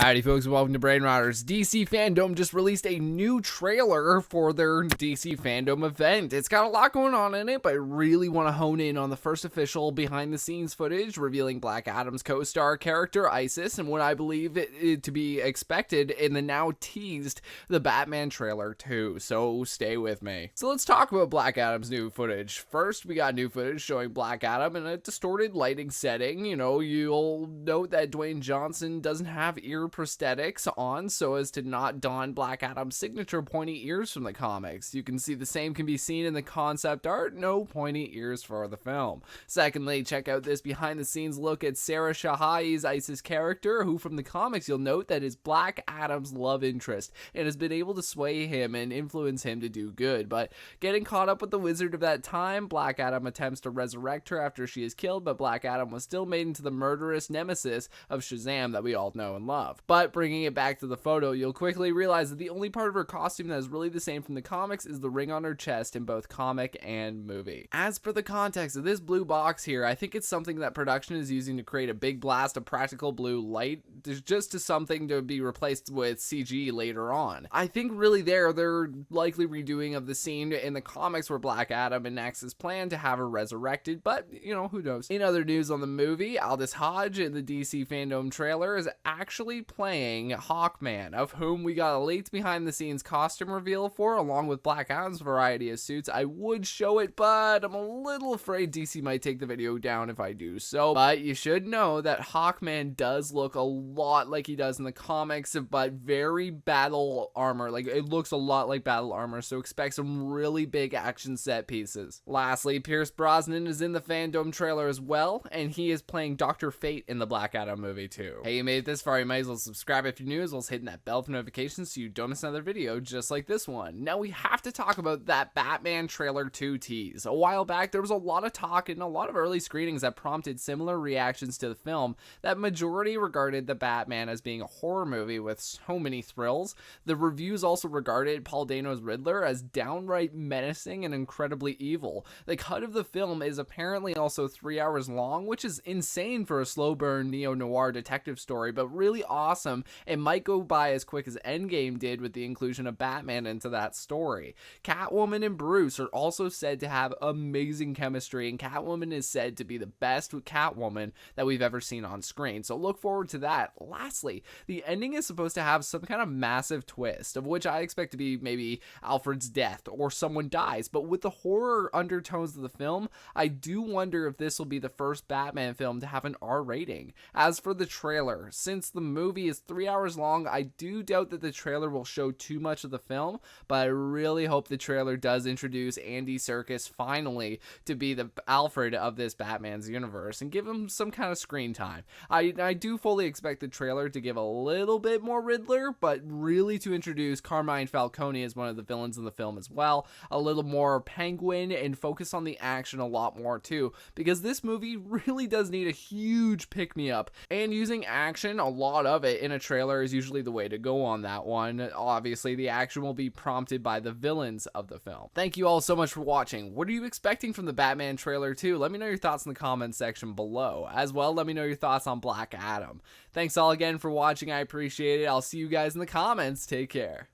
Howdy folks, and welcome to Brain Rotters. DC Fandome just released a new trailer for their DC Fandome event. It's got a lot going on in it, but I really want to hone in on the first official behind the scenes footage revealing Black Adam's co-star character Isis and what I believe it to be expected in the now teased the Batman trailer too, so stay with me. So let's talk about Black Adam's new footage. First, we got new footage showing Black Adam in a distorted lighting setting. You know, you'll note that Dwayne Johnson doesn't have ear prosthetics on so as to not don Black Adam's signature pointy ears from the comics. You can see the same can be seen in the concept art, no pointy ears for the film. Secondly, check out this behind the scenes look at Shahi's Isis character, who from the comics you'll note that is Black Adam's love interest and has been able to sway him and influence him to do good. But getting caught up with the wizard of that time, Black Adam attempts to resurrect her after she is killed, but Black Adam was still made into the murderous nemesis of Shazam that we all know and love. But bringing it back to the photo, you'll quickly realize that the only part of her costume that is really the same from the comics is the ring on her chest in both comic and movie. As for the context of this blue box here, I think it's something that production is using to create a big blast of practical blue light, just to something to be replaced with CG later on. I think really they're likely redoing of the scene in the comics where Black Adam enacts his plan to have her resurrected, but you know, who knows. In other news on the movie, Aldous Hodge in the DC Fandome trailer is actually playing Hawkman, of whom we got a leaked behind the scenes costume reveal for, along with Black Adam's variety of suits. I would show it, but I'm a little afraid DC might take the video down if I do so. But you should know that Hawkman does look a lot like he does in the comics, but very battle armor. Like, it looks a lot like battle armor, so expect some really big action set pieces. Lastly, Pierce Brosnan is in the Fandome trailer as well, and he is playing Dr. Fate in the Black Adam movie too. Hey, you made it this far, you might as well subscribe if you're new, as well as hitting that bell for notifications so you don't miss another video just like this one. Now we have to talk about that Batman trailer 2 tease. A while back, there was a lot of talk and a lot of early screenings that prompted similar reactions to the film. That majority regarded the Batman as being a horror movie with so many thrills. The reviews also regarded Paul Dano's Riddler as downright menacing and incredibly evil. The cut of the film is apparently also 3 hours long, which is insane for a slow burn neo-noir detective story, but really awesome. It might go by as quick as Endgame did with the inclusion of Batman into that story. Catwoman and Bruce are also said to have amazing chemistry, and Catwoman is said to be the best Catwoman that we've ever seen on screen, so look forward to that. Lastly, the ending is supposed to have some kind of massive twist, of which I expect to be maybe Alfred's death or someone dies, but with the horror undertones of the film, I do wonder if this will be the first Batman film to have an R rating. As for the trailer, since the movie is 3 hours long, I do doubt that the trailer will show too much of the film, but I really hope the trailer does introduce Andy Serkis finally to be the Alfred of this Batman's universe and give him some kind of screen time. I do fully expect the trailer to give a little bit more Riddler, but really to introduce Carmine Falcone as one of the villains in the film as well, a little more Penguin, and focus on the action a lot more too, because this movie really does need a huge pick-me-up, and using action, a lot of it in a trailer, is usually the way to go on that one. Obviously, the action will be prompted by the villains of the film. Thank you all so much for watching. What are you expecting from the Batman trailer too? Let me know your thoughts in the comments section below. As well, let me know your thoughts on Black Adam. Thanks all again for watching. I appreciate it. I'll see you guys in the comments. Take care.